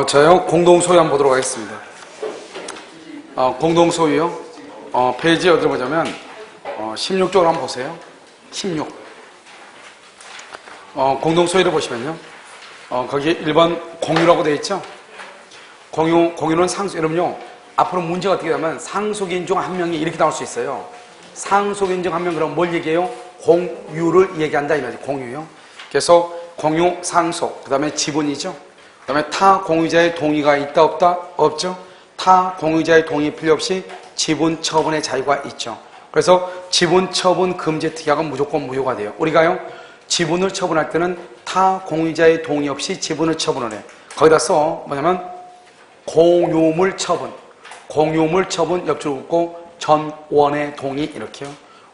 저요 공동소유 한번 보도록 하겠습니다. 공동소유요. 페이지 어디로 보자면 16쪽으로 한번 보세요. 16. 공동소유를 보시면요. 거기 1번 공유라고 되어 있죠. 공유는 상속. 여러분요, 앞으로 문제가 어떻게 되면 상속인 중 한 명이 이렇게 나올 수 있어요. 상속인 중 한 명, 그럼 뭘 얘기해요? 공유를 얘기한다 이 말이죠. 공유요. 그래서 공유, 상속, 그 다음에 지분이죠. 그 다음에 타 공유자의 동의가 있다 없다? 없죠. 타 공유자의 동의 필요 없이 지분 처분의 자유가 있죠. 그래서 지분 처분 금지 특약은 무조건 무효가 돼요. 우리가요, 지분을 처분할 때는 타 공유자의 동의 없이 지분을 처분을 해. 거기다 써 뭐냐면 공유물 처분, 공유물 처분 옆줄 긋고 전원의 동의 이렇게요.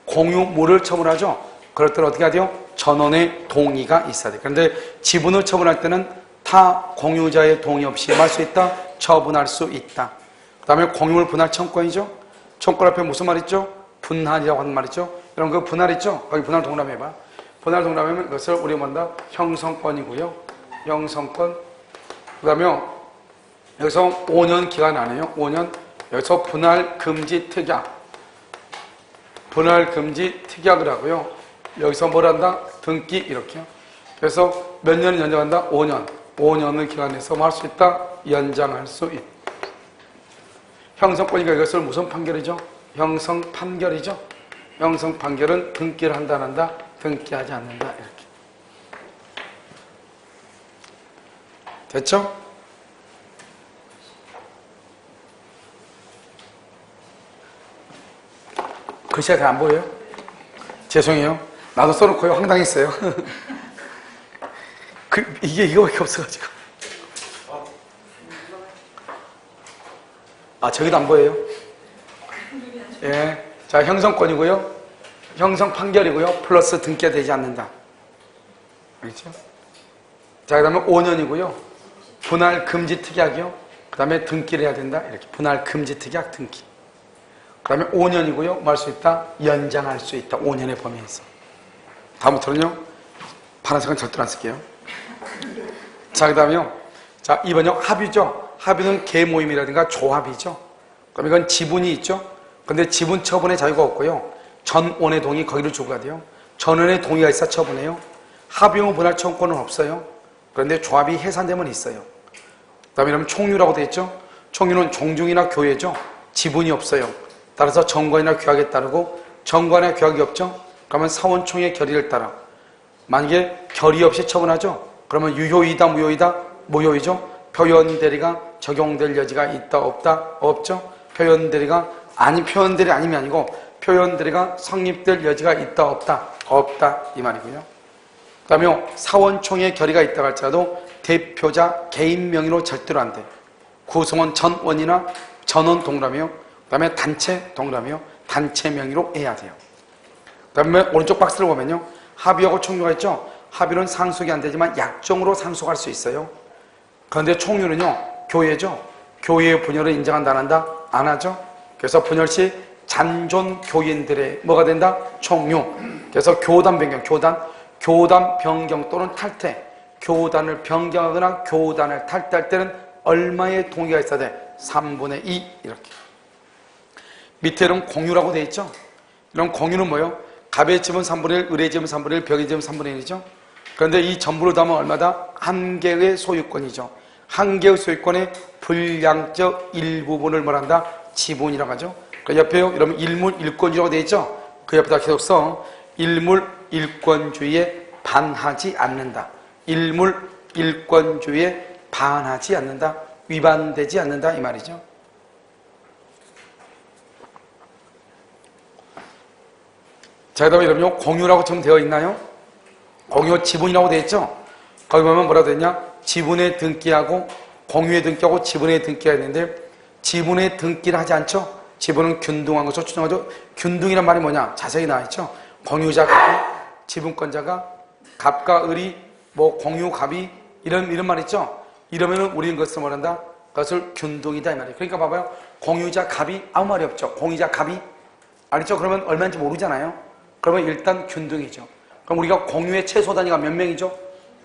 공유물을 처분하죠. 그럴 때는 어떻게 하죠? 전원의 동의가 있어야 돼요. 그런데 지분을 처분할 때는 타 공유자의 동의 없이 할 수 있다? 처분할 수 있다. 그 다음에 공유물 분할 청구권이죠. 청구권 앞에 무슨 말 있죠? 분할이라고 하는 말 있죠. 이런 그 분할 있죠? 거기 분할 동그라미 해봐. 분할 동그라미면 이것을 우리가 뭔다? 형성권이고요. 형성권. 그 다음에 여기서 5년 기간 안에요. 5년. 여기서 분할 금지 특약. 분할 금지 특약을 하고요. 여기서 뭘 한다? 등기 이렇게요. 그래서 몇 년을 연장한다? 5년. 5년을 기간에서 뭐 할 수 있다? 연장할 수 있다. 형성권이니까 이것을 무슨 판결이죠? 형성 판결이죠. 형성 판결은 등기를 한다 안 한다? 등기하지 않는다 이렇게. 됐죠? 글씨가 잘 안 보여요? 죄송해요. 나도 써놓고요. 황당했어요. 이거밖에 없어가지고. 저기도 안 보여요? 예. 자, 형성권이고요. 형성 판결이고요. 플러스 등기가 되지 않는다. 알겠죠? 자, 그 다음에 5년이고요. 분할 금지 특약이요. 그 다음에 등기를 해야 된다. 이렇게. 분할 금지 특약 등기. 그 다음에 5년이고요. 뭐 할 수 있다? 연장할 수 있다. 5년의 범위에서. 다음부터는요. 파란색은 절대로 안 쓸게요. 자, 그 다음에요. 자, 2번요. 합의죠. 합의는 계모임이라든가 조합이죠. 그럼 이건 지분이 있죠. 근데 지분 처분의 자유가 없고요. 전원의 동의 거기를 주고가 돼요. 전원의 동의가 있어 처분해요. 합의후 분할 청구권은 없어요. 그런데 조합이 해산되면 있어요. 그 다음에 이러면 총유라고 되어 있죠. 총유는 종중이나 교회죠. 지분이 없어요. 따라서 정관이나 규약에 따르고 정관이나 규약이 없죠. 그러면 사원총의 결의를 따라 만약에 결의 없이 처분하죠. 그러면 유효이다 무효이다? 무효이죠. 표현대리가 적용될 여지가 있다 없다? 없죠. 표현대리가 표현대리 아니면 아니고 표현대리가 성립될 여지가 있다 없다? 없다 이 말이고요. 그 다음에 사원총의 결의가 있다고 할지라도 대표자 개인 명의로 절대로 안 돼. 구성원 전원이나 전원 동그라미요. 그 다음에 단체 동그라미요. 단체 명의로 해야 돼요. 그 다음에 오른쪽 박스를 보면요. 합의하고 총유가 있죠. 합의는 상속이 안 되지만 약정으로 상속할 수 있어요. 그런데 총유는요. 교회죠. 교회의 분열을 인정한다 안 한다? 안 하죠. 그래서 분열 시 잔존 교인들의 뭐가 된다? 총유. 그래서 교단 변경, 교단 변경 또는 탈퇴. 교단을 변경하거나 교단을 탈퇴할 때는 얼마의 동의가 있어야 돼? 3분의 2 이렇게. 밑에 이런 공유라고 되어 있죠. 이런 공유는 뭐예요? 갑의 지분 3분의 1, 을의 지분 3분의 1, 벽의 지분 3분의 1이죠. 그런데 이 전부를 더하면 얼마다? 한 개의 소유권이죠. 한 개의 소유권의 불량적 일부분을 뭐란다? 지분이라고 하죠. 그 옆에요. 이러면 일물 일권주의라고 되어 있죠. 그 옆에다 계속 써. 일물 일권주의에 반하지 않는다. 일물 일권주의에 반하지 않는다. 위반되지 않는다 이 말이죠. 자, 그 다음에 여러분요, 공유라고 지금 되어 있나요? 공유 지분이라고 되어 있죠? 거기 보면 뭐라고 되어 있냐? 지분에 등기하고, 공유에 등기하고 지분에 등기가 있는데, 지분에 등기를 하지 않죠? 지분은 균등한 것으로 추정하죠? 균등이란 말이 뭐냐? 자세히 나와 있죠? 공유자 갑이, 지분권자가, 갑과 을이, 공유 갑이, 이런 말 있죠? 이러면은 우리는 그것을 뭐란다? 그것을 균등이다 이 말이에요. 그러니까 봐봐요. 공유자 갑이 아무 말이 없죠? 공유자 갑이. 알겠죠? 그러면 얼마인지 모르잖아요? 그러면 일단 균등이죠. 그럼 우리가 공유의 최소 단위가 몇 명이죠?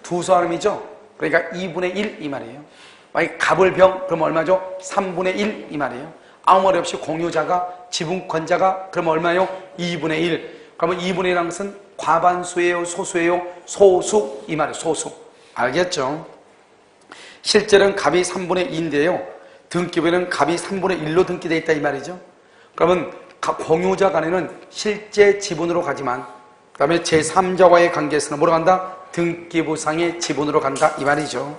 두 사람이죠? 그러니까 2분의 1 이 말이에요. 만약에 갑을병 그러면 얼마죠? 3분의 1 이 말이에요. 아무 말이 없이 공유자가 지분권자가 그러면 얼마요? 2분의 1. 그러면 2분의 1이라는 것은 과반수예요? 소수예요? 소수 이 말이에요. 소수. 알겠죠? 실제는 갑이 3분의 2인데요. 등기부에는 갑이 3분의 1로 등기되어 있다 이 말이죠. 그러면 공유자 간에는 실제 지분으로 가지만 그 다음에 제3자와의 관계에서는 뭐로 간다? 등기부상의 지분으로 간다 이 말이죠.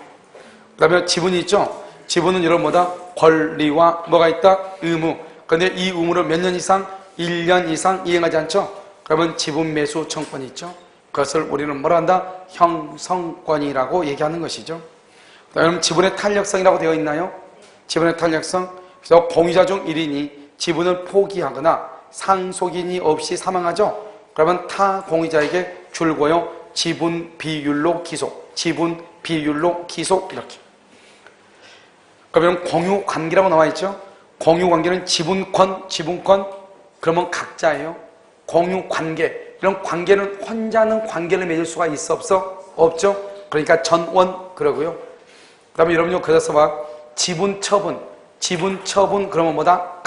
그 다음에 지분이 있죠. 지분은 이런 뭐다? 권리와 뭐가 있다? 의무. 그런데 이 의무를 몇 년 이상? 1년 이상 이행하지 않죠? 그러면 지분 매수 청권이 있죠. 그것을 우리는 뭐라 한다? 형성권이라고 얘기하는 것이죠. 그럼 지분의 탄력성이라고 되어 있나요? 지분의 탄력성. 그래서 공유자 중 1인이 지분을 포기하거나 상속인이 없이 사망하죠. 그러면 타 공유자에게 줄고요. 지분 비율로 기속. 지분 비율로 기속 이렇게. 그러면 공유 관계라고 나와 있죠. 공유 관계는 지분권 그러면 각자예요. 공유 관계. 이런 관계는 혼자는 관계를 맺을 수가 있어 없어? 없죠. 그러니까 전원 그러고요. 그 다음에 여러분요, 그래서 막 지분 처분 그러면 뭐다?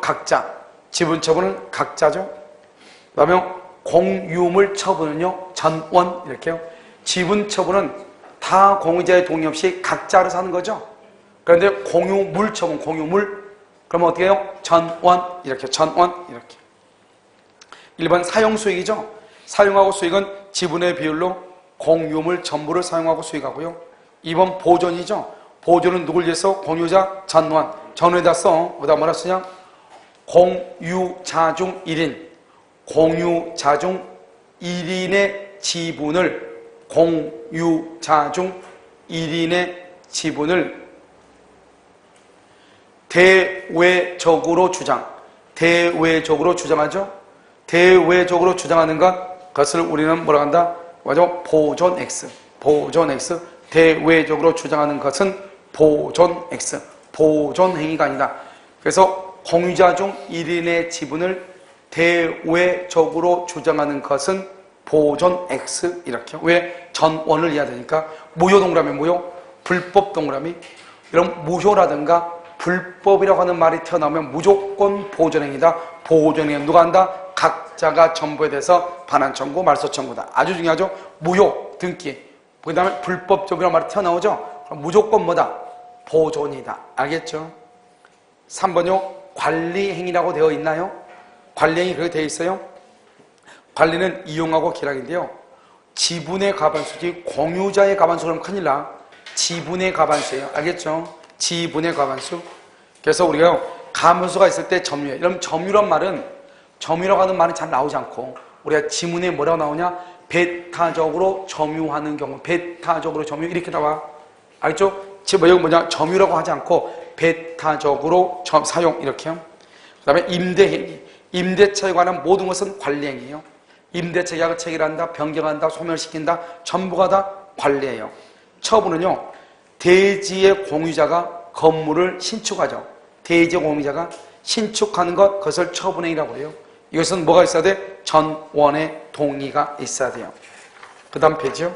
각자. 지분 처분은 각자죠. 그 다음에 공유물 처분은요, 전원 이렇게요. 지분 처분은 다 공유자의 동의 없이 각자로 사는 거죠. 그런데 공유물 처분, 공유물 그러면 어떻게 해요? 전원 이렇게. 1번 사용수익이죠. 사용하고 수익은 지분의 비율로 공유물 전부를 사용하고 수익하고요. 2번 보존이죠. 보존은 누굴 위해서? 공유자 전원. 전원에다 써. 어디다 뭐라 쓰냐? 공유자 중 1인. 공유자 중 1인의 지분을 공유자 중 1인의 지분을 대외적으로 주장하죠. 대외적으로 주장하는 것, 그것을 우리는 뭐라 한다? 맞죠? 보존 X. 대외적으로 주장하는 것은 보존 X. 보존 행위가 아니다. 그래서 공유자 중 1인의 지분을 대외적으로 주장하는 것은 보존 X 이렇게. 왜? 전원을 이해해야 되니까. 무효 동그라미 무효, 불법 동그라미. 이런 무효라든가 불법이라고 하는 말이 튀어나오면 무조건 보존행위다. 보존행위 누가 한다? 각자가 전부에 대해서 반환 청구, 말소 청구다. 아주 중요하죠. 무효, 등기. 그 다음에 불법적이라는 말이 튀어나오죠. 그럼 무조건 뭐다? 보존이다. 알겠죠? 3번요. 관리행위라고 되어 있나요? 관리행위 그렇게 되어 있어요? 관리는 이용하고 기락인데요. 지분의 가반수지 공유자의 가반수 그러면 큰일 나. 지분의 가반수예요. 알겠죠? 지분의 가반수. 그래서 우리가 가반수가 있을 때 점유해. 이런 점유란 말은 점유라고 하는 말은 잘 나오지 않고 우리가 지문에 뭐라고 나오냐? 배타적으로 점유하는 경우. 배타적으로 점유 이렇게 나와. 알겠죠? 지금 여기 뭐냐? 점유라고 하지 않고 배타적으로 사용 이렇게요. 그 다음에 임대행위. 임대차에 관한 모든 것은 관리행위예요. 임대차 계약을 체결한다, 변경한다, 소멸시킨다 전부가 다 관리예요. 처분은요. 대지의 공유자가 건물을 신축하죠. 대지의 공유자가 신축하는 것, 그것을 처분행위라고 해요. 이것은 뭐가 있어야 돼? 전원의 동의가 있어야 돼요. 그 다음 페이지요.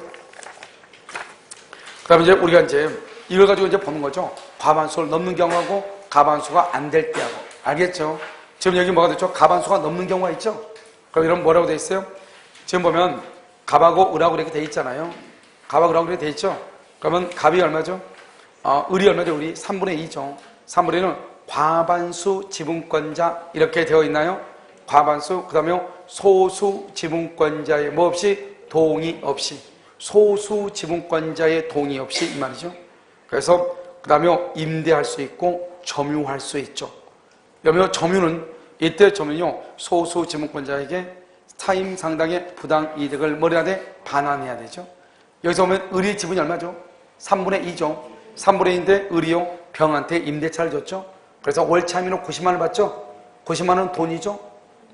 그 다음에 이제 우리가 이제 이걸 가지고 이제 보는 거죠. 과반수를 넘는 경우하고 과반수가 안 될 때하고. 알겠죠? 지금 여기 뭐가 됐죠? 과반수가 넘는 경우가 있죠? 그럼 이런 뭐라고 돼 있어요? 지금 보면 갑하고 을하고 이렇게 돼 있잖아요. 갑하고 을하고 이렇게 돼 있죠? 그러면 갑이 얼마죠? 을이 얼마죠? 을이 3분의 2죠. 3분의 2는 과반수 지분권자 이렇게 되어 있나요? 과반수. 그 다음에 소수 지분권자의 뭐 없이? 동의 없이. 소수 지분권자의 동의 없이 이 말이죠. 그래서 그 다음에 임대할 수 있고 점유할 수 있죠. 그러면 점유는 이때 점유는요. 소수 지분권자에게 타임 상당의 부당 이득을 뭐 해야 돼? 반환해야 되죠. 여기서 보면 을의 지분이 얼마죠? 3분의 2죠. 3분의 2인데 을이요. 병한테 임대차를 줬죠. 그래서 월차임으로 90만 원을 받죠. 90만 원은 돈이죠.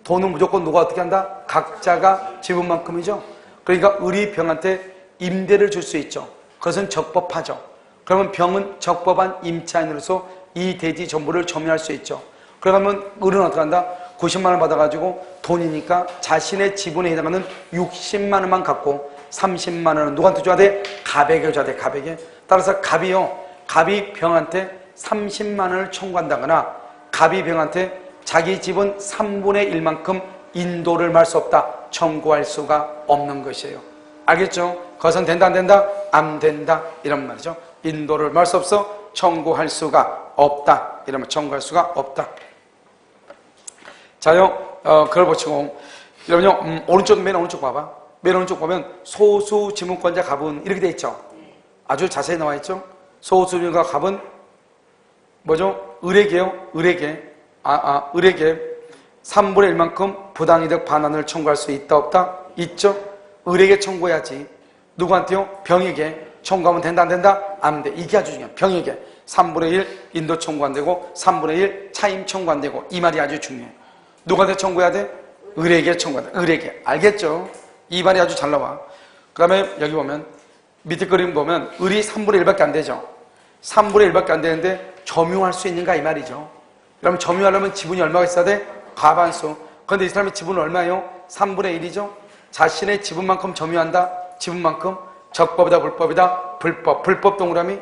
돈은 무조건 누가 어떻게 한다? 각자가 지분만큼이죠. 그러니까 을이 병한테 임대를 줄 수 있죠. 그것은 적법하죠. 그러면 병은 적법한 임차인으로서 이 대지 전부를 점유할 수 있죠. 그러면 을은 어떻게 한다? 90만 원 받아가지고 돈이니까 자신의 지분에 해당하는 60만 원만 갖고 30만 원은 누구한테 줘야 돼? 갑에게 줘야 돼. 갑에게. 따라서 갑이 병한테 30만 원을 청구한다거나 갑이 병한테 자기 지분 3분의 1만큼 인도를 말 수 없다. 청구할 수가 없는 것이에요. 알겠죠? 그것은 된다 안 된다? 안 된다. 이런 말이죠. 인도를 말 수 없어. 청구할 수가 없다. 이러면 청구할 수가 없다. 자요, 그걸 보시고, 여러분요, 맨 오른쪽 봐봐. 맨 오른쪽 보면 소수 지분권자 갑은 이렇게 돼 있죠. 아주 자세히 나와 있죠. 소수 지분권자 갑은 뭐죠? 을에게요. 을에게 3분의 1만큼 부당이득 반환을 청구할 수 있다 없다? 있죠. 을에게 청구해야지. 누구한테요? 병에게 청구하면 된다 안 된다? 안 돼. 이게 아주 중요해. 병에게 3분의 1 인도 청구 안 되고 3분의 1 차임 청구 안 되고 이 말이 아주 중요해. 누구한테 청구해야 돼? 을에게 청구한다. 을에게. 알겠죠? 이 말이 아주 잘 나와. 그 다음에 여기 보면 밑에 그림 보면 을이 3분의 1밖에 안 되죠. 3분의 1밖에 안 되는데 점유할 수 있는가 이 말이죠. 그러면 점유하려면 지분이 얼마가 있어야 돼? 과반수. 그런데 이 사람의 지분은 얼마예요? 3분의 1이죠. 자신의 지분만큼 점유한다. 지분만큼. 적법이다 불법이다? 불법 동그라미.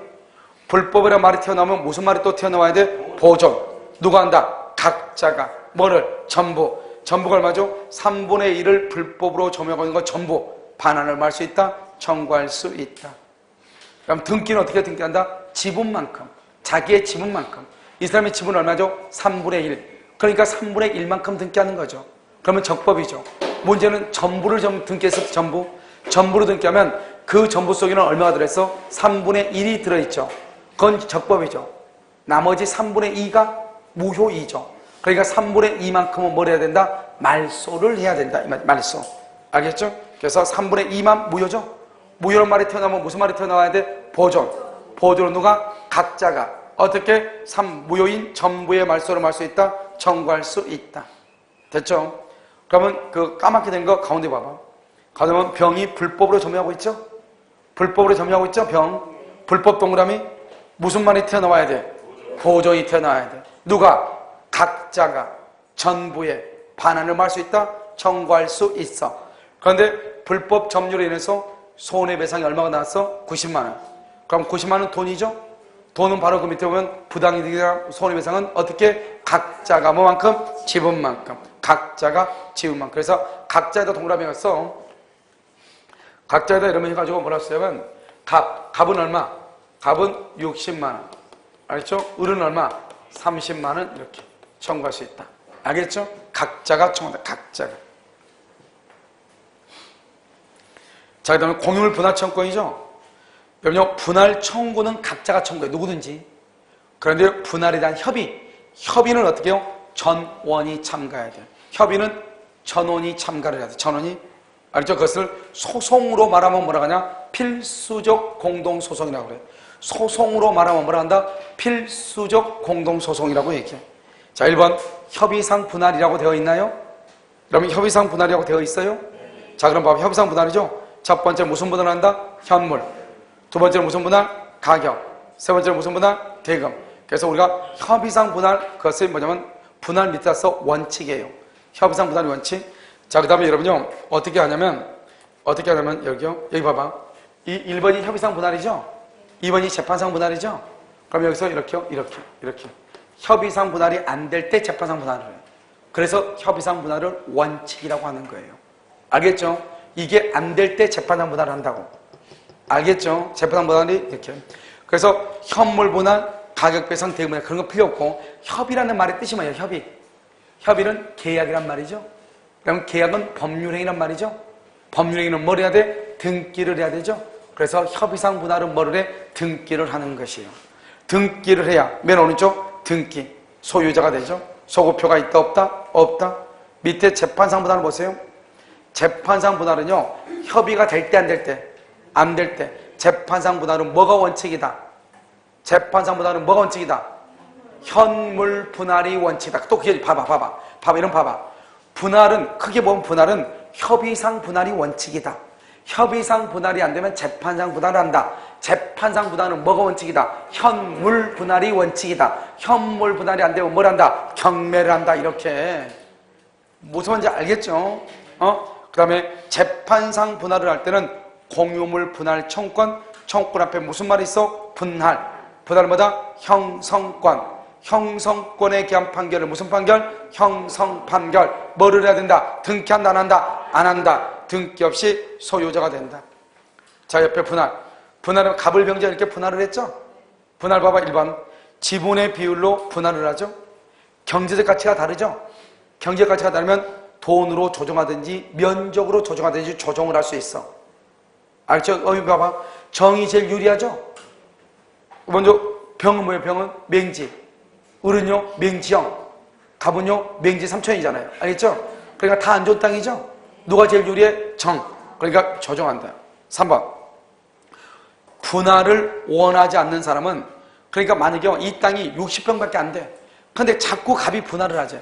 불법이라는 말이 튀어나오면 무슨 말이 또 튀어나와야 돼? 보존. 누가 한다? 각자가. 뭐를? 전부가 얼마죠? 3분의 1을 불법으로 점유하고 있는 거 전부 반환을 말 수 있다? 청구할 수 있다. 그럼 등기는 어떻게 등기한다? 지분만큼. 자기의 지분만큼. 이 사람의 지분은 얼마죠? 3분의 1. 그러니까 3분의 1만큼 등기하는 거죠. 그러면 적법이죠. 문제는 전부를 등기해서 전부로 등기하면 그 전부 속에는 얼마가 들어있어? 3분의 1이 들어있죠. 그건 적법이죠. 나머지 3분의 2가 무효이죠. 그러니까 3분의 2만큼은 뭘 해야 된다? 말소를 해야 된다. 말소. 알겠죠? 그래서 3분의 2만 무효죠? 무효란 말이 튀어나오면 무슨 말이 튀어나와야 돼? 보존. 보존은 누가? 각자가. 어떻게? 무효인 전부의 말소를 말 수 있다? 청구할 수 있다. 됐죠? 그러면 그 까맣게 된 거 가운데 봐봐. 가운데 보면 병이 불법으로 점유하고 있죠? 불법으로 점유하고 있죠? 병. 불법 동그라미. 무슨 말이 튀어나와야 돼? 보존이 튀어나와야 돼. 누가? 각자가 전부의 반환을 말 수 있다? 청구할 수 있어. 그런데 불법 점유로 인해서 손해배상이 얼마가 나왔어? 90만 원. 그럼 90만 원 돈이죠? 돈은 바로 그 밑에 보면 부당이득이나 손해배상은 어떻게? 각자가 뭐만큼? 지분만큼. 각자가 지분만큼. 그래서 각자에다 동그라미가 써. 각자에다 이러면 해가지고 뭐라 쓰냐면 갑은 얼마? 갑은 60만 원. 알겠죠? 을은 얼마? 30만 원 이렇게 청구할 수 있다. 알겠죠? 각자가 청구한다. 각자가. 자, 그 다음에 공유물 분할 청구권이죠? 여러분요, 분할 청구는 각자가 청구해. 누구든지. 그런데 분할에 대한 협의는 어떻게 해요? 전원이 참가해야 돼요. 협의는 전원이 참가를 해야 돼요. 전원이. 알죠? 그것을 소송으로 말하면 뭐라 하냐? 필수적 공동소송이라고 그래요. 소송으로 말하면 뭐라 한다? 필수적 공동소송이라고 얘기해. 자, 1번 협의상 분할이라고 되어 있나요? 그러면 협의상 분할이라고 되어 있어요? 자, 그럼 봐봐. 협의상 분할이죠? 첫 번째 무슨 분할을 한다? 현물. 두 번째는 무슨 분할? 가격. 세 번째는 무슨 분할? 대금. 그래서 우리가 협의상 분할, 그것이 뭐냐면 분할 밑에 써 원칙이에요. 협의상 분할 원칙. 자, 그 다음에 여러분요, 어떻게 하냐면 여기요. 여기 봐봐. 이 1번이 협의상 분할이죠? 2번이 재판상 분할이죠? 그럼 여기서 이렇게. 협의상 분할이 안 될 때 재판상 분할을 해요. 그래서 협의상 분할을 원칙이라고 하는 거예요. 알겠죠? 이게 안 될 때 재판상 분할을 한다고. 알겠죠? 재판상 분할이 이렇게. 그래서 현물 분할, 가격 배상, 대금 분할 그런 거 필요 없고 협의라는 말의 뜻이 뭐예요? 협의는 계약이란 말이죠. 그럼 계약은 법률행위란 말이죠. 법률행위는 뭘 해야 돼? 등기를 해야 되죠. 그래서 협의상 분할은 뭐를 해? 등기를 하는 것이에요. 등기를 해야 맨 오른쪽 등기 소유자가 되죠. 소급표가 있다 없다? 없다. 밑에 재판상 분할을 보세요. 재판상 분할은요, 협의가 될 때 안 될 때? 안 될 때. 재판상 분할은 뭐가 원칙이다? 재판상 분할은 뭐가 원칙이다? 현물 분할이 원칙이다. 또 그게 봐봐. 이런 봐봐. 분할은 크게 보면 분할은 협의상 분할이 원칙이다. 협의상 분할이 안 되면 재판상 분할을 한다. 재판상 분할은 뭐가 원칙이다? 현물 분할이 원칙이다. 현물 분할이 안 되면 뭘 한다? 경매를 한다. 이렇게. 무슨 말인지 알겠죠? 그 다음에 재판상 분할을 할 때는 공유물 분할 청구권, 청구권 앞에 무슨 말이 있어? 분할. 분할은 뭐다? 형성권. 형성권에 기한 판결을 무슨 판결? 형성 판결. 뭐를 해야 된다? 등기한다 안 한다? 안 한다. 등기 없이 소유자가 된다. 자, 옆에 분할. 분할은 갑을 병자 이렇게 분할을 했죠? 분할 봐봐. 1번 지분의 비율로 분할을 하죠. 경제적 가치가 다르죠? 경제적 가치가 다르면 돈으로 조정하든지 면적으로 조정하든지 조정을 할 수 있어. 알죠? 여기 봐봐. 정이 제일 유리하죠? 먼저 병은 뭐예요? 병은 맹지. 을은요? 맹지형. 갑은요? 맹지 3천이잖아요. 알겠죠? 그러니까 다 안 좋은 땅이죠? 누가 제일 유리해? 정. 그러니까 조정한다. 3번 분할을 원하지 않는 사람은, 그러니까 만약에 이 땅이 60평밖에 안 돼. 근데 자꾸 갑이 분할을 하죠.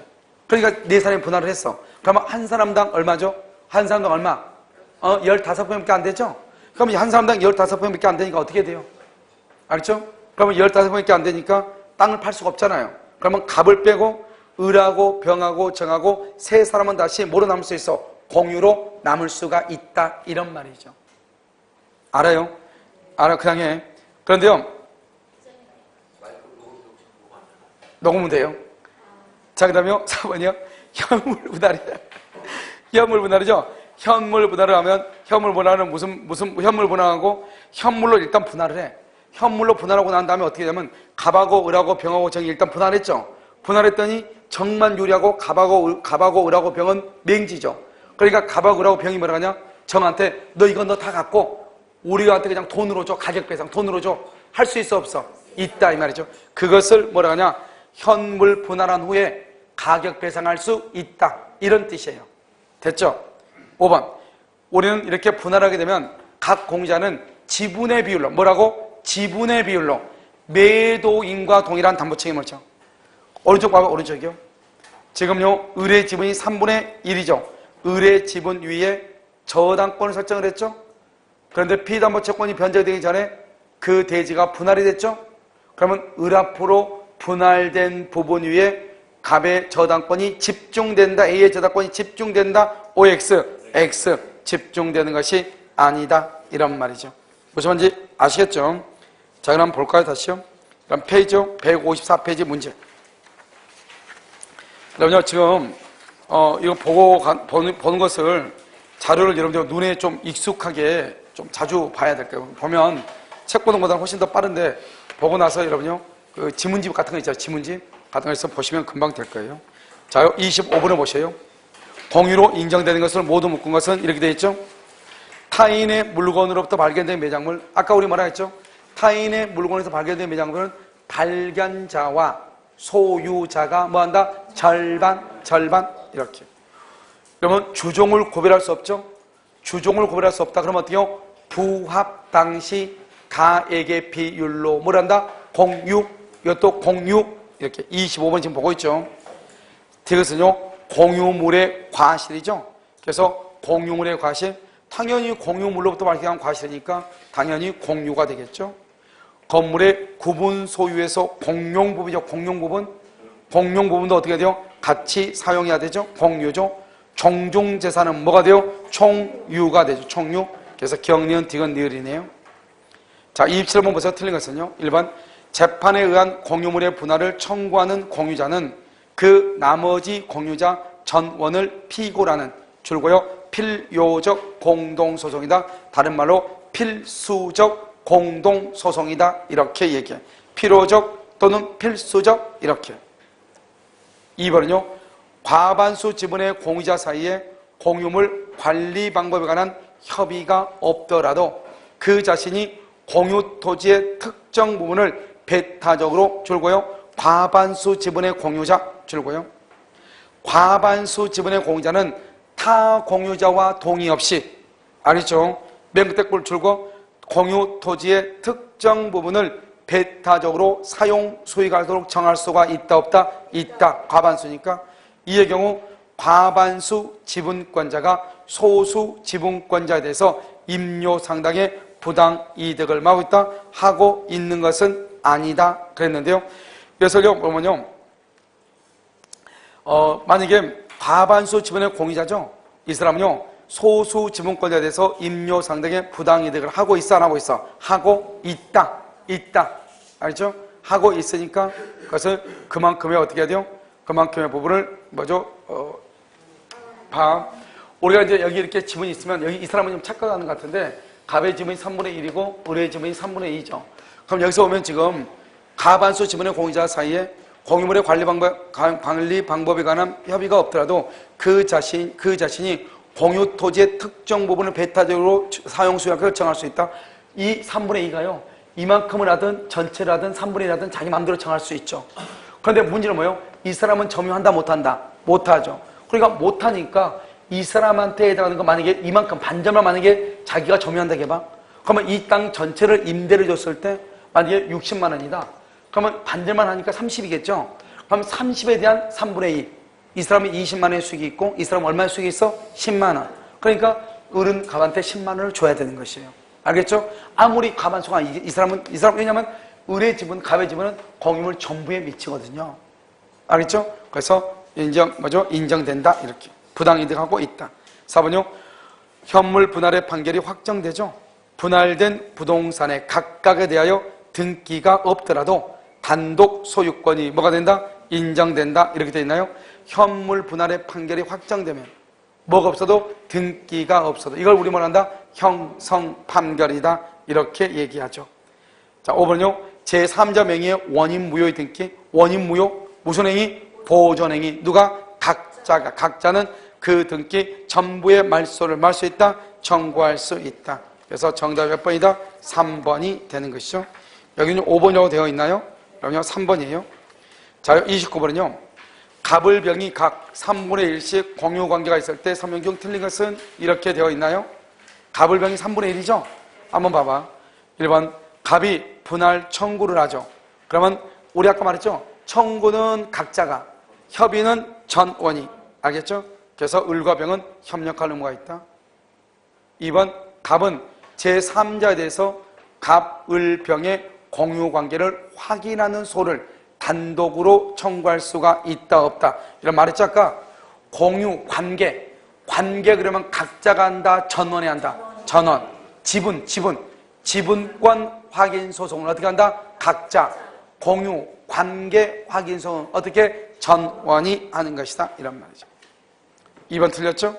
그러니까 네 사람이 분할을 했어. 그러면 한 사람당 얼마죠? 한 사람당 얼마? 15평밖에 안 되죠? 그러면 한 사람당 15평밖에 안 되니까 어떻게 돼요? 알겠죠? 그러면 15평밖에 안 되니까 땅을 팔 수가 없잖아요. 그러면 갑을 빼고 을하고 병하고 정하고 세 사람은 다시 뭐로 남을 수 있어? 공유로 남을 수가 있다. 이런 말이죠. 알아요? 알아, 그냥 해. 그런데요, 녹으면 돼요. 자, 그 다음에요, 4번이요. 현물분할이다. 현물분할이죠? 현물분할을 하면, 현물분할은 무슨 현물분할하고 현물로 일단 분할을 해. 현물로 분할하고 난 다음에 어떻게 되냐면, 갑하고 을하고 병하고 정이 일단 분할했죠? 분할했더니 정만 유리하고 갑하고 을하고 병은 맹지죠? 그러니까 갑하고 을하고 병이 뭐라 하냐? 정한테 너 이거 너 다 갖고 우리한테 그냥 돈으로 줘. 가격 배상 돈으로 줘. 할 수 있어 없어? 있다 이 말이죠. 그것을 뭐라 하냐? 현물 분할한 후에 가격 배상할 수 있다. 이런 뜻이에요. 됐죠? 5번 우리는 이렇게 분할하게 되면 각 공유자는 지분의 비율로 뭐라고? 지분의 비율로 매도인과 동일한 담보 책임을 져. 오른쪽 봐봐. 오른쪽이요. 지금요 을의 지분이 3분의 1이죠. 을의 지분 위에 저당권을 설정을 했죠. 그런데 피담보 채권이 변제되기 전에 그 대지가 분할이 됐죠. 그러면 을 앞으로 분할된 부분 위에 갑의 저당권이 집중된다. A의 저당권이 집중된다. OX, X 집중되는 것이 아니다. 이런 말이죠. 무슨 말인지 아시겠죠? 자, 그럼 볼까요? 다시요. 그럼 페이지 154페이지 문제. 여러분요, 지금 이거 보는 것을 자료를 여러분들 눈에 좀 익숙하게 좀 자주 봐야 될 거예요. 보면 책 보는 것보다 훨씬 더 빠른데 보고 나서 여러분요, 그 지문집 같은 거 있잖아요. 지문집 같은 거 있으면 보시면 금방 될 거예요. 자, 25번을 보세요. 공유로 인정되는 것을 모두 묶은 것은 이렇게 되어 있죠. 타인의 물건으로부터 발견된 매장물. 아까 우리 뭐라 했죠? 타인의 물건에서 발견된 매장물은 발견자와 소유자가 뭐한다? 절반 이렇게. 그러면 주종을 구별할 수 없죠? 주종을 구별할 수 없다. 그러면 어떻게요? 부합 당시 가액의 비율로 뭘 한다? 공유. 이것도 공유. 이렇게 25번 지금 보고 있죠. 이것은요 공유물의 과실이죠. 그래서 공유물의 과실, 당연히 공유물로부터 발생한 과실이니까 당연히 공유가 되겠죠. 건물의 구분 소유에서 공용 부분이죠. 공용 부분. 공용 부분도 어떻게 돼요? 같이 사용해야 되죠. 공유죠. 종중 재산은 뭐가 돼요? 총유가 되죠. 총유. 그래서 경리은 디귿 니을이네요. 자, 27번 보세요. 틀린 것은요. 1번 재판에 의한 공유물의 분할을 청구하는 공유자는 그 나머지 공유자 전원을 피고라는 줄고요. 필요적 공동소송이다. 다른 말로 필수적 공동소송이다. 이렇게 얘기해. 필요적 또는 필수적 이렇게. 2번은요. 과반수 지분의 공유자 사이에 공유물 관리 방법에 관한 협의가 없더라도 그 자신이 공유 토지의 특정 부분을 배타적으로 줄고요. 과반수 지분의 공유자 줄고요. 과반수 지분의 공유자는 타 공유자와 동의 없이, 알겠죠? 맨 끝에 꼴 줄고 공유 토지의 특정 부분을 배타적으로 사용 수익하도록 정할 수가 있다 없다? 있다. 과반수니까. 이의 경우 과반수 지분권자가 소수 지분권자에 대해서 임료 상당의 부당 이득을 막고 있다 하고 있는 것은 아니다 그랬는데요. 그래서 보면요, 만약에 과반수 지분의 공유자죠. 이 사람은요, 소수 지분권자에 대해서 임료 상당의 부당이득을 하고 있어, 안 하고 있어? 하고 있다. 알죠? 하고 있으니까 그것을 그만큼의 어떻게 해야 돼요? 그만큼의 부분을 우리가 이제 여기 이렇게 지분이 있으면 여기 이 사람은 좀 착각하는 것 같은데 갑의 지분이 3분의 1이고 을의 지분이 3분의 2죠. 그럼 여기서 보면 지금 과반수 지분의 공유자 사이에 공유물의 관리 방법에 관한 협의가 없더라도 그 자신이 공유 토지의 특정 부분을 배타적으로 사용 수용을 정할 수 있다. 이 3분의 2가요. 이만큼을 하든 전체를 하든 3분의 1을 하든 자기 마음대로 정할 수 있죠. 그런데 문제는 뭐예요? 이 사람은 점유한다 못한다? 못하죠. 그러니까 못하니까 이 사람한테 해당하는 거 만약에 이만큼 반점을 만약에 자기가 점유한다고 해봐. 그러면 이 땅 전체를 임대를 줬을 때 만약에 60만 원이다. 그러면 반절만 하니까 30이겠죠. 그럼 30에 대한 3분의 2. 이 사람이 20만 원의 수익이 있고 이 사람은 얼마의 수익이 있어? 10만 원. 그러니까 을은 갑한테 10만 원을 줘야 되는 것이에요. 알겠죠? 아무리 과반수가 이 사람은 왜냐면 을의 지분, 갑의 지분은 공유물 전부에 미치거든요. 알겠죠? 그래서 인정된다 이렇게. 부당이득하고 있다. 4번요. 현물 분할의 판결이 확정되죠. 분할된 부동산에 각각에 대하여 등기가 없더라도 단독 소유권이 뭐가 된다? 인정된다. 이렇게 되어 있나요? 현물 분할의 판결이 확정되면 뭐가 없어도 등기가 없어도 이걸 우리 뭐란다? 형성 판결이다. 이렇게 얘기하죠. 자, 5번요. 제3자 명의의 원인 무효의 등기. 원인 무효 무슨 행위? 보존행위. 누가? 각자는 그 등기 전부의 말소를 말 수 있다. 청구할 수 있다. 그래서 정답이 몇 번이다? 3번이 되는 것이죠. 여기는 5번이라고 되어 있나요? 그럼요 3번이에요. 자, 29번은요. 갑을병이 각 3분의 1씩 공유관계가 있을 때 설명 중 틀린 것은 이렇게 되어 있나요? 갑을병이 3분의 1이죠? 한번 봐봐. 1번 갑이 분할 청구를 하죠. 그러면 우리 아까 말했죠? 청구는 각자가, 협의는 전원이. 알겠죠? 그래서 을과 병은 협력할 의무가 있다. 2번 갑은 제3자에 대해서 갑, 을, 병의 공유관계를 확인하는 소를 단독으로 청구할 수가 있다 없다. 이런 말했죠 아까. 공유, 관계 그러면 각자가 한다, 전원이 한다. 전원, 지분권 확인 소송을 어떻게 한다? 각자, 공유, 관계 확인 소송을 어떻게? 전원이 하는 것이다. 이런 말이죠. 2번 틀렸죠?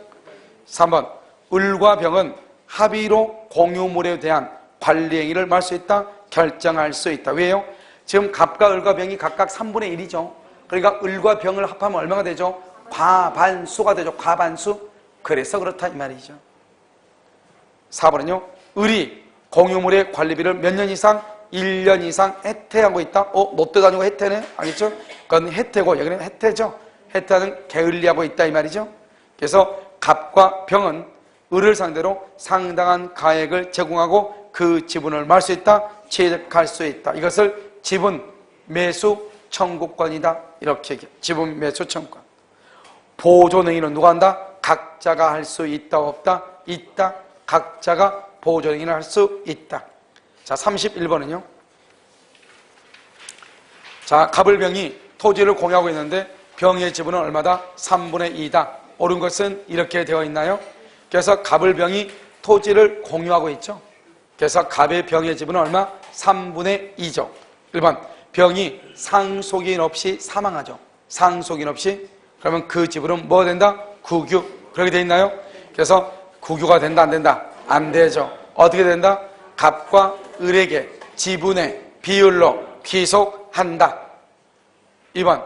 3번 을과 병은 합의로 공유물에 대한 관리 행위를 말 수 있다. 결정할 수 있다. 왜요? 지금 갑과 을과 병이 각각 3분의 1이죠. 그러니까 을과 병을 합하면 얼마가 되죠? 과반수가 되죠. 과반수. 그래서 그렇다 이 말이죠. 4번은요. 을이 공유물의 관리비를 몇 년 이상? 1년 이상 해태하고 있다. 롯데도 아니고 해태네. 알겠죠? 그건 해태고 여기는 해태죠. 해태는 게을리하고 있다 이 말이죠. 그래서 갑과 병은 을을 상대로 상당한 가액을 제공하고 그 지분을 말 수 있다. 취득할 수 있다. 이것을 지분 매수 청구권이다. 이렇게 얘기해요. 지분 매수 청구권. 보존행위는 누가 한다? 각자가 할 수 있다 없다? 있다. 각자가 보존행위를 할 수 있다. 자, 31번은요. 자, 갑을병이 토지를 공유하고 있는데 병의 지분은 얼마다? 3분의 2다. 옳은 것은 이렇게 되어 있나요? 그래서 갑을병이 토지를 공유하고 있죠. 그래서 갑의 병의 지분은 얼마? 3분의 2죠. 1번 병이 상속인 없이 사망하죠. 상속인 없이. 그러면 그 지분은 뭐가 된다? 국유. 그렇게 되어 있나요? 그래서 국유가 된다 안 된다? 안 되죠. 어떻게 된다? 갑과 을에게 지분의 비율로 귀속한다. 2번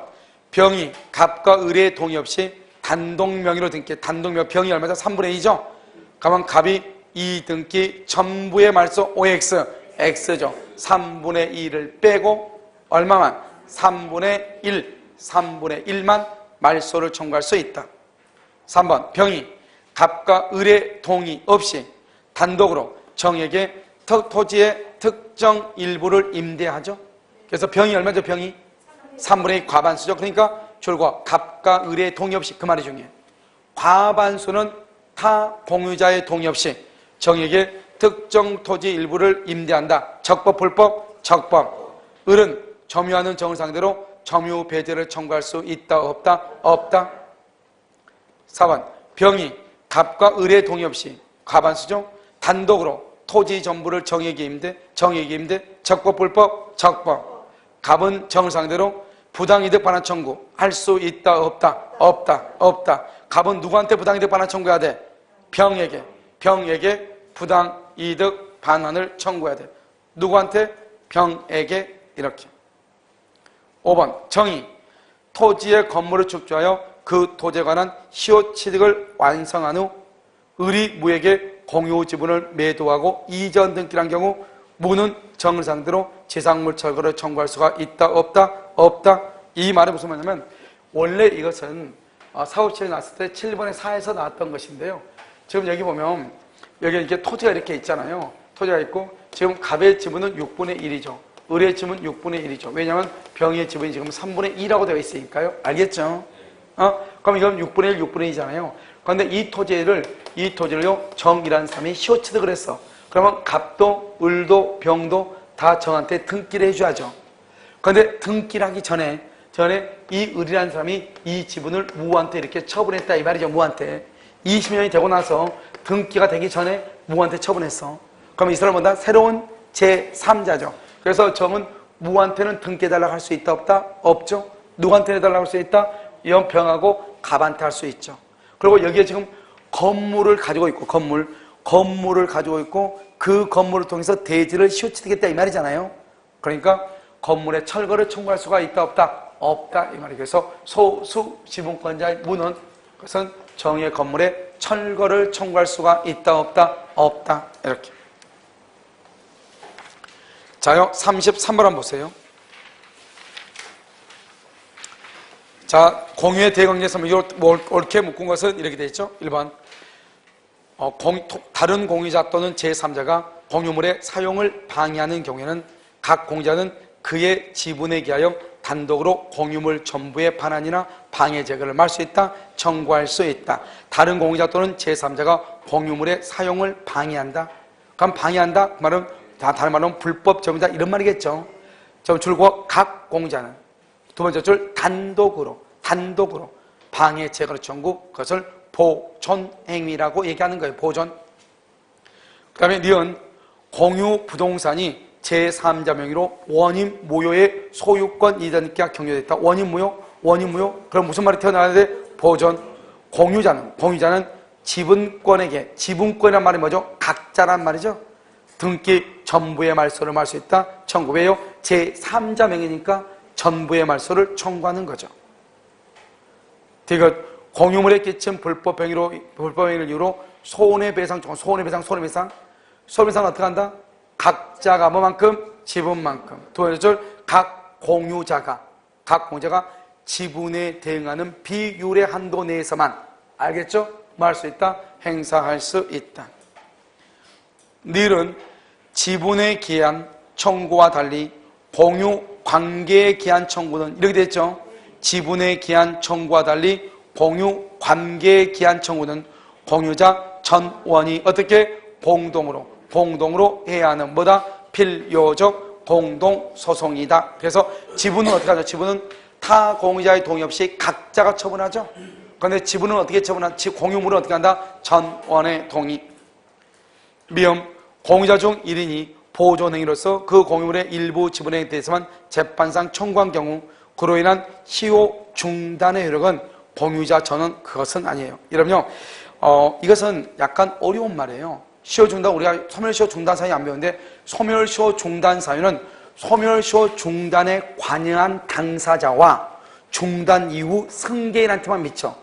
병이 갑과 을의 동의 없이 단독 명의로 등기. 단독 명의 병이 얼마죠? 3분의 2죠. 그러면 갑이 이 등기 전부의 말소 OX X죠. 3분의 2를 빼고 얼마만? 3분의 1만 말소를 청구할 수 있다. 3번 병이 갑과 을의 동의 없이 단독으로 정에게 토지의 특정 일부를 임대하죠. 그래서 병이 얼마죠? 병이 3분의 2 과반수죠. 그러니까 결과 갑과 을의 동의 없이, 그 말이 중요해요. 과반수는 타 공유자의 동의 없이 정에게 특정 토지 일부를 임대한다. 적법, 불법? 적법. 을은 점유하는 정을 상대로 점유 배제를 청구할 수 있다 없다? 없다. 4번 병이 갑과 을의 동의 없이 과반수죠. 단독으로 토지 전부를 정의에게 임대 적법 불법 적법. 갑은 정을 상대로 부당이득 반환 청구 할 수 있다 없다. 갑은 누구한테 부당이득 반환 청구해야 돼? 병에게 부당이득 반환을 청구해야 돼. 누구한테? 병에게. 이렇게. 5번 정의 토지의 건물을 축조하여 그 토지에 관한 시효 취득을 완성한 후 을이 무에게 공유 지분을 매도하고 이전 등기한 경우 무는 정을 상대로 지상물 철거를 청구할 수가 있다 없다. 이 말이 무슨 말이냐면 원래 이것은 사후치에 나왔을 때 7번의 4에서 나왔던 것인데요. 지금 여기 보면 여기 이렇게 토지가 이렇게 있잖아요. 토지가 있고 지금 갑의 지분은 6분의 1이죠. 을의 지분은 6분의 1이죠. 왜냐하면 병의 지분이 지금 3분의 2라고 되어 있으니까요. 알겠죠? 그럼 이건 6분의 1, 6분의 2잖아요. 그런데 이 토지를요, 정이라는 사람이 시효 취득을 했어. 그러면 갑도, 을도, 병도 다 정한테 등기를 해줘야죠. 그런데 등기를 하기 전에 이 을이라는 사람이 이 지분을 무한테 이렇게 처분했다. 이 말이죠, 무한테. 20년이 되고 나서 등기가 되기 전에 무한테 처분했어. 그럼 이 사람보다 새로운 제3자죠. 그래서 정은 무한테는 등기해달라고 할 수 있다 없다? 없죠. 누구한테 해달라고 할 수 있다? 이건 병하고 갑한테 할 수 있죠. 그리고 여기에 지금 건물을 가지고 있고 건물을 가지고 있고 그 건물을 통해서 대지를 시효취득했다 이 말이잖아요. 그러니까 건물의 철거를 청구할 수가 있다 없다? 없다 이 말이에요. 그래서 소수 지분권자의 무는 그것은 정의 건물의 철거를 청구할 수가 있다 없다? 없다 이렇게. 자요 33번 한번 보세요. 자, 공유의 대강제에서 옳게 묶은 것은 이렇게 되어 있죠. 1번 다른 공유자 또는 제3자가 공유물의 사용을 방해하는 경우에는 각 공유자는 그의 지분에 기하여 단독으로 공유물 전부의 반환이나 방해 제거를 할 수 있다, 청구할 수 있다. 다른 공유자 또는 제3자가 공유물의 사용을 방해한다. 그럼 방해한다? 그 말은 다른 말은 불법 점유다 이런 말이겠죠. 점 줄고 각 공유자는 두 번째 줄 단독으로 방해 제거를 청구 그것을 보존 행위라고 얘기하는 거예요. 보존. 그 다음에 니은 공유 부동산이 제3자 명의로 원인 무효의 소유권 이전기가 경료됐다. 원인 무효? 그럼 무슨 말이 튀어나와야 돼? 보존. 공유자는 지분권이란 말이 뭐죠? 각자란 말이죠. 등기 전부의 말소를 할 수 있다. 청구. 왜요? 제3자 명의니까 전부의 말소를 청구하는 거죠. 그러니까 공유물에 끼친 불법 행위를 이유로 손해배상 손해배상은 어떻게 한다? 각자가 뭐만큼? 지분만큼. 두 번째 줄, 각 공유자가 지분에 대응하는 비율의 한도 내에서만, 알겠죠? 뭐 할 수 있다? 행사할 수 있다. 닐은 지분에 기한 청구와 달리 공유 관계에 기한 청구는 이렇게 됐죠? 지분에 기한 청구와 달리 공유 관계에 기한 청구는 공유자 전원이 어떻게? 공동으로 해야 하는 뭐다? 필요적 공동소송이다. 그래서 지분은 어떻게 하죠? 지분은 타 공유자의 동의 없이 각자가 처분하죠. 그런데 지분은 어떻게 처분하지? 공유물은 어떻게 한다? 전원의 동의. 미음 공유자 중 1인이 보존행위로서 그 공유물의 일부 지분에 대해서만 재판상 청구한 경우 그로 인한 시효 중단의 효력은 공유자 전원 그것은 아니에요. 여러분요, 이것은 약간 어려운 말이에요. 시효 중단, 우리가 소멸시효 중단 사유 안 배우는데 소멸시효 중단 사유는 소멸시효 중단에 관여한 당사자와 중단 이후 승계인한테만 미쳐.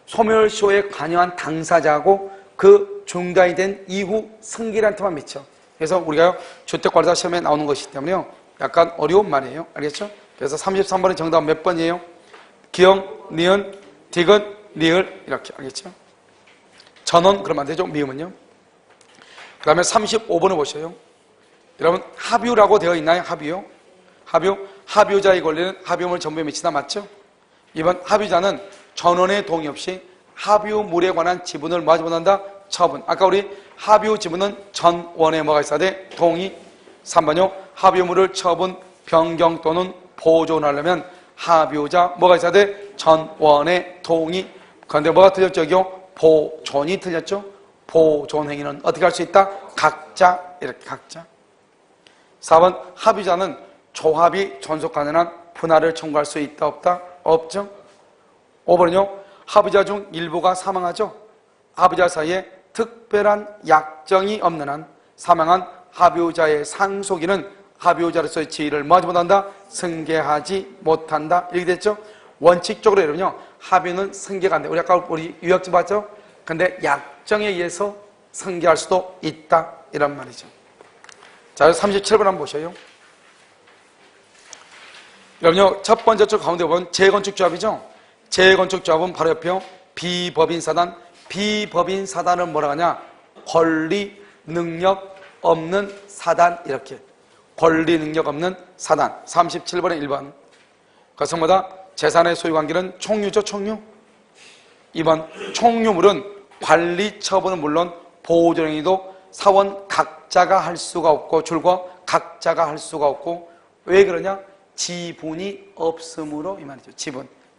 소멸시효에 관여한 당사자하고 그 중단이 된 이후 승계인한테만 미쳐. 그래서 우리가 주택관리사 시험에 나오는 것이기 때문에요. 약간 어려운 말이에요. 알겠죠? 그래서 33번의 정답 몇 번이에요? 기역, 니은, 디귿, 리을 이렇게. 알겠죠? 전원 그러면 안 되죠? 미음은요. 그 다음에 35번을 보셔요. 여러분 합유라고 되어 있나요? 합유요? 합유자의 권리는 합유물 전부에 미치다. 맞죠? 이번 합유자는 전원의 동의 없이 합유물에 관한 지분을 뭐 하지 못한다? 처분. 아까 우리 합유 지분은 전원에 뭐가 있어야 돼? 동의. 3번요. 합유물을 처분, 변경 또는 보존하려면 합유자 뭐가 있어야 돼? 전원의 동의. 그런데 뭐가 틀렸죠? 여기요? 보존이 틀렸죠? 보존 행위는 어떻게 할 수 있다? 각자, 이렇게 각자. 4번 합의자는 조합이 존속하는 한 분할을 청구할 수 있다 없다? 없죠. 5번은요 합의자 중 일부가 사망하죠. 합의자 사이에 특별한 약정이 없는 한 사망한 합의자의 상속인은 합의자로서의 지위를 뭐하지 못한다? 승계하지 못한다. 이렇게 됐죠. 원칙적으로 여러분요 합의는 승계가 안 돼. 우리 아까 우리 유역지 봤죠? 근데 약정에 의해서 승계할 수도 있다 이런 말이죠. 자 37번 한번 보셔요. 여러분요 첫 번째 쪽 가운데 보면 재건축조합이죠. 재건축조합은 바로 옆에요 비법인 사단. 비법인 사단은 뭐라 하냐? 권리 능력 없는 사단. 이렇게 권리 능력 없는 사단. 37번에 1번 그것마다 재산의 소유관계는 총유죠. 총유. 2번 총유물은 관리 처분은 물론 보존행위도 사원 각자가 할 수가 없고 줄과 각자가 할 수가 없고 왜 그러냐? 지분이 없으므로 이 말이죠.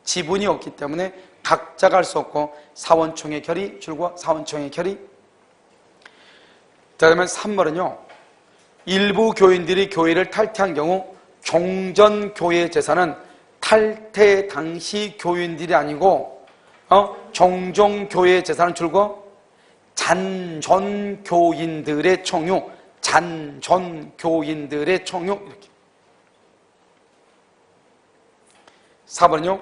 지분이 없기 때문에 각자가 할 수 없고 사원총회 결의 줄과 사원총회 결의. 자 그러면 3번은요 일부 교인들이 교회를 탈퇴한 경우 종전교회 재산은 탈퇴 당시 교인들이 아니고 종종교회 재산은 줄과 잔존교인들의 총유. 잔존교인들의 총유. 이렇게. 4번은요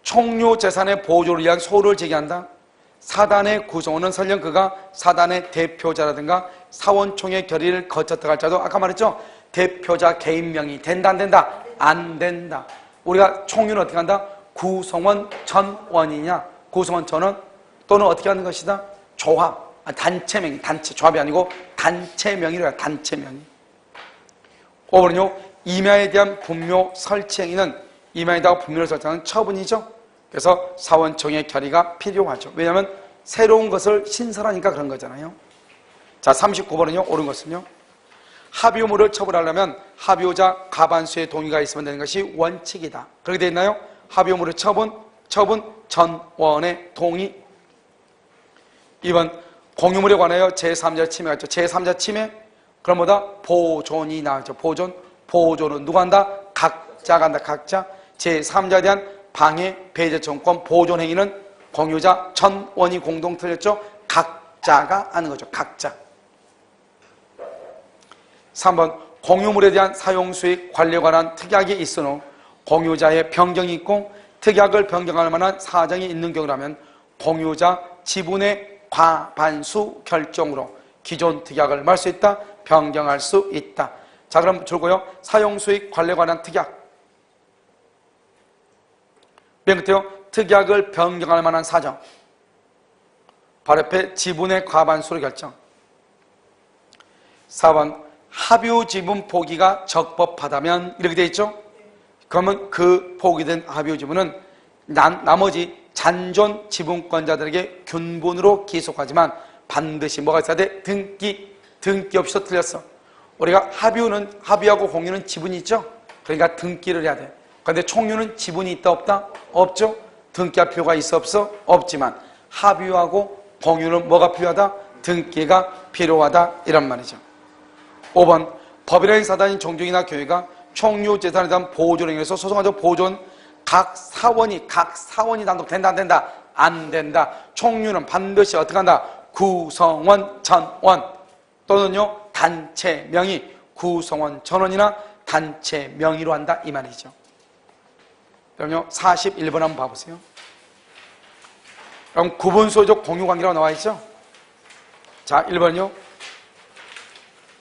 총유 재산의 보존을 위한 소를 제기한다. 사단의 구성원은 설령 그가 사단의 대표자라든가 사원총회 결의를 거쳤다 할지라도 아까 말했죠. 대표자 개인 명의 된다 안 된다? 안 된다. 우리가 총유는 어떻게 한다? 구성원 전원이냐? 구성원 전원 또는 어떻게 하는 것이다? 조합. 단체 명의. 단체 조합이 아니고 단체 명의로 해요. 단체 명의. 5번은요 임야에 대한 분묘 설치 행위는 임야에다가 분묘를 설치하는 처분이죠. 그래서 사원총회 결의가 필요하죠. 왜냐하면 새로운 것을 신설하니까 그런 거잖아요. 자 39번은요 옳은 것은요 합의유물을 처분하려면 합의자 과반수의 동의가 있으면 되는 것이 원칙이다. 그렇게 되어 있나요? 합의유물을 처분 전원의 동의. 2번 공유물에 관하여 제3자 침해가 있죠. 제3자 침해 그럼 뭐다? 보존이 나오죠. 보존은 누가 한다? 각자가 한다. 각자. 제3자에 대한 방해, 배제, 청권, 보존 행위는 공유자 전원이 공동 틀렸죠. 각자가 하는 거죠. 각자. 3번 공유물에 대한 사용수익 관리에 관한 특약이 있은 후 공유자의 변경이 있고 특약을 변경할 만한 사정이 있는 경우라면 공유자 지분의 과반수 결정으로 기존 특약을 말 수 있다. 변경할 수 있다. 자 그럼 줄고요 사용수익 관리에 관한 특약. 맨 끝에요 특약을 변경할 만한 사정. 바로 옆에 지분의 과반수로 결정. 4번 합유 지분 포기가 적법하다면 이렇게 되어 있죠. 그러면 그 포기된 합유 지분은 나머지 잔존 지분권자들에게 균분으로 기속하지만 반드시 뭐가 있어야 돼? 등기 없이도 틀렸어. 우리가 합유하고 공유는 지분이 있죠. 그러니까 등기를 해야 돼. 그런데 총유는 지분이 있다 없다? 없죠. 등기할 필요가 있어 없어? 없지만 합유하고 공유는 뭐가 필요하다? 등기가 필요하다 이런 말이죠. 5번 법인의 사단인 종중이나 교회가 총유 재산에 대한 보존 행위에서 소송하죠. 보존 각 사원이 단독 된다 안 된다? 안 된다. 총유는 반드시 어떻게 한다? 구성원 전원 또는요 단체 명의. 구성원 전원이나 단체 명의로 한다 이 말이죠. 그럼요 41번 한번 봐보세요. 그럼 구분소유적 공유관계라고 나와 있죠. 자 1번요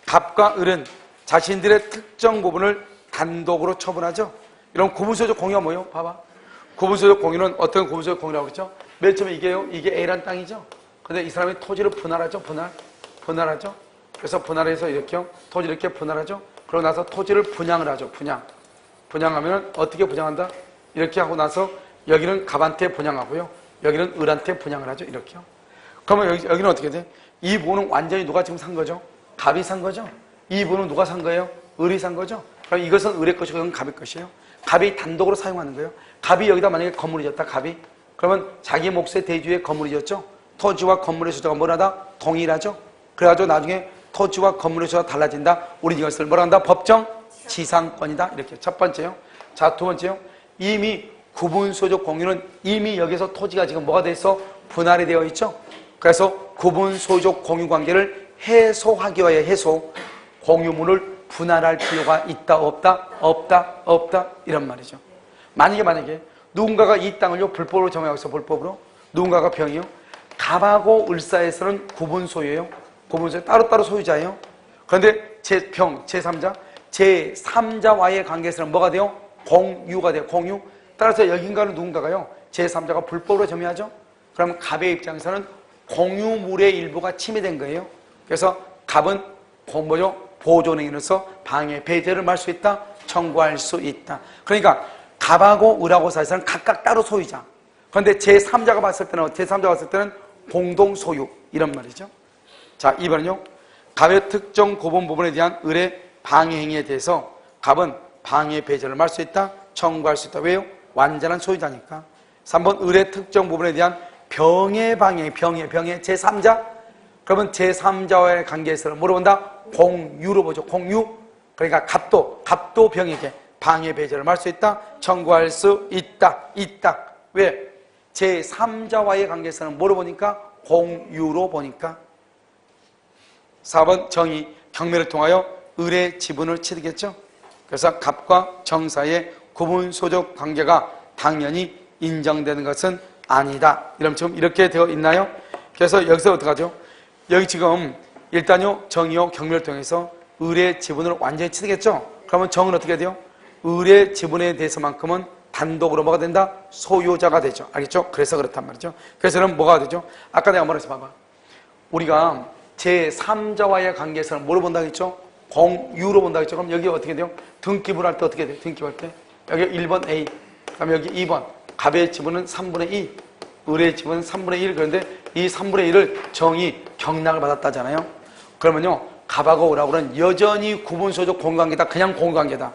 갑과 을은 자신들의 특정 부분을 단독으로 처분하죠. 이런 구분소유적 공유가 뭐예요? 봐봐. 구분소유적 공유는 어떤 구분소유적 공유라고 했죠? 맨 처음에 이게요. 이게 A란 땅이죠. 근데 이 사람이 토지를 분할하죠. 분할하죠. 그래서 분할해서 이렇게요. 토지를 이렇게 분할하죠. 그러고 나서 토지를 분양을 하죠. 분양하면 어떻게 분양한다? 이렇게 하고 나서 여기는 갑한테 분양하고요. 여기는 을한테 분양을 하죠. 이렇게요. 그러면 여기는 어떻게 돼? 이 부분은 완전히 누가 지금 산 거죠? 갑이 산 거죠. 이 부분은 누가 산 거예요? 을이 산 거죠. 그럼 이것은 을의 것이고 이건 갑의 것이에요. 갑이 단독으로 사용하는 거예요. 갑이 여기다 만약에 건물이 졌다. 갑이 그러면 자기 몫의 대주의 건물이 졌죠. 토지와 건물의 소유자가 뭐라다? 동일하죠. 그래가지고 나중에 토지와 건물의 소유가 달라진다. 우리 이것을 뭐라 한다? 법정 지상권이다. 이렇게 첫 번째요. 자, 두 번째요. 이미 구분소유적 공유는 이미 여기서 토지가 지금 뭐가 돼 있어? 분할이 되어 있죠. 그래서 구분소유적 공유 관계를 해소하기 위하여 해소, 공유물을 분할할 필요가 있다 없다? 없다 없다 이런 말이죠. 만약에 누군가가 이 땅을요 불법으로 점유하고 있어. 불법으로 누군가가 병이요. 갑하고 을사에서는 구분소유예요. 구분소유 따로따로 소유자예요. 그런데 제3자 제3자와의 관계에서는 뭐가 돼요? 공유가 돼요. 공유. 따라서 여긴가는 누군가가요 제3자가 불법으로 점유하죠. 그럼 갑의 입장에서는 공유물의 일부가 침해된 거예요. 그래서 갑은 보존행위로서 방해, 배제를 말 수 있다, 청구할 수 있다. 그러니까 갑하고 을하고 사에서는 각각 따로 소유자. 그런데 제3자가 봤을 때는 공동 소유 이런 말이죠. 자, 2번은요. 갑의 특정 고본 부분에 대한 을의 방해 행위에 대해서 갑은 방해, 배제를 말 수 있다, 청구할 수 있다. 왜요? 완전한 소유자니까. 3번 을의 특정 부분에 대한 병의 방해, 병의 제3자. 그러면 제3자와의 관계에서는 뭐로 본다? 공유로 보죠. 공유. 그러니까 갑도 병에게 방해, 배제를 말 수 있다, 청구할 수 있다. 왜? 제3자와의 관계에서는 뭐로 보니까? 공유로 보니까. 4번 정의, 경매를 통하여 을의 지분을 취득했죠. 그래서 갑과 정 사이의 구분소유적 관계가 당연히 인정되는 것은 아니다. 이러면 지금 이렇게 되어 있나요? 그래서 여기서 어떡하죠? 여기 지금 일단요 정의요 경매를 통해서 을의 지분을 완전히 취득했죠. 그러면 정은 어떻게 돼요? 을의 지분에 대해서만큼은 단독으로 뭐가 된다? 소유자가 되죠. 알겠죠? 그래서 그렇단 말이죠. 그래서 그럼 뭐가 되죠? 아까 내가 뭐라 했어 봐봐. 우리가 제3자와의 관계에서는 뭐로 본다고 했죠? 공유로 본다고 했죠. 그럼 여기 어떻게 돼요? 등기부를 할 때 어떻게 돼요? 등기부할 때 여기 1번 A, 그다음 여기 2번 갑의 지분은 3분의 2, 을의 지분은 3분의 1. 그런데 이 3분의 1을 정이 경락을 받았다잖아요. 그러면요 갑하고 을하고는 여전히 구분소유적 공유관계다. 그냥 공유관계다.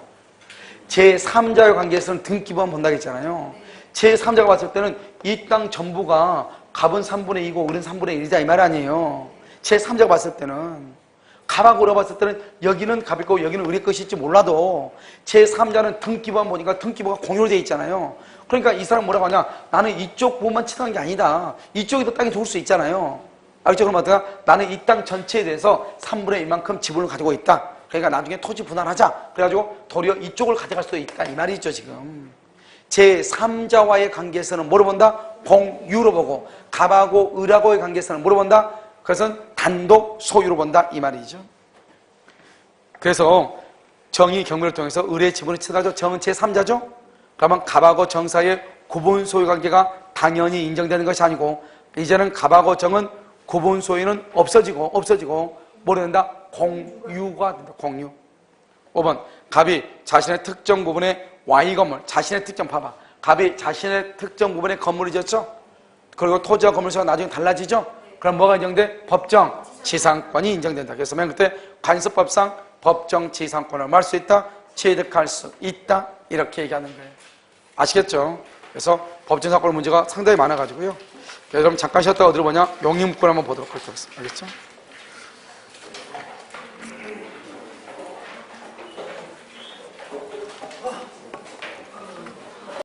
제3자의 관계에서는 등기부만 본다고 했잖아요. 제3자가 봤을 때는 이 땅 전부가 갑은 3분의 2고 을은 3분의 1이다 이 말 아니에요. 제3자가 봤을 때는 갑하고 을하고 봤을 때는 여기는 갑일 거고 여기는 을의 것일지 몰라도 제3자는 등기부만 보니까 등기부가 공유로 되어 있잖아요. 그러니까 이 사람 뭐라고 하냐? 나는 이쪽 부분만 치닫는 게 아니다. 이쪽이 더 땅이 좋을 수 있잖아요. 알겠죠? 그럼 어떡하? 나는 이 땅 전체에 대해서 3분의 1만큼 지분을 가지고 있다. 그러니까 나중에 토지 분할하자. 그래가지고 도리어 이쪽을 가져갈 수도 있다. 이 말이죠, 지금. 제3자와의 관계에서는 뭐로 본다? 공유로 보고, 갑하고 을하고의 관계에서는 뭐로 본다? 그것은 단독 소유로 본다. 이 말이죠. 그래서 정의 경매를 통해서 을의 지분을 취득하죠. 정은 제3자죠. 그러면 갑하고 정 사이의 구분 소유 관계가 당연히 인정되는 것이 아니고 이제는 갑하고 정은 구분 소유는 없어지고 뭐로 된다? 공유가 된다. 공유. 5번 갑이 자신의 특정 부분의 Y 건물, 자신의 특정 봐봐. 갑이 자신의 특정 부분의 건물이 졌죠. 그리고 토지와 건물수가 나중에 달라지죠. 그럼 뭐가 인정돼? 법정 지상권이 인정된다. 그래서 맨 그때 관습법상 법정 지상권을 말 수 있다, 취득할 수 있다 이렇게 얘기하는 거예요. 아시겠죠? 그래서 법정 사건 문제가 상당히 많아가지고요. 여러분 잠깐 쉬었다가 어디로 보냐? 용의문구를 한번 보도록 하겠습니다. 알겠죠?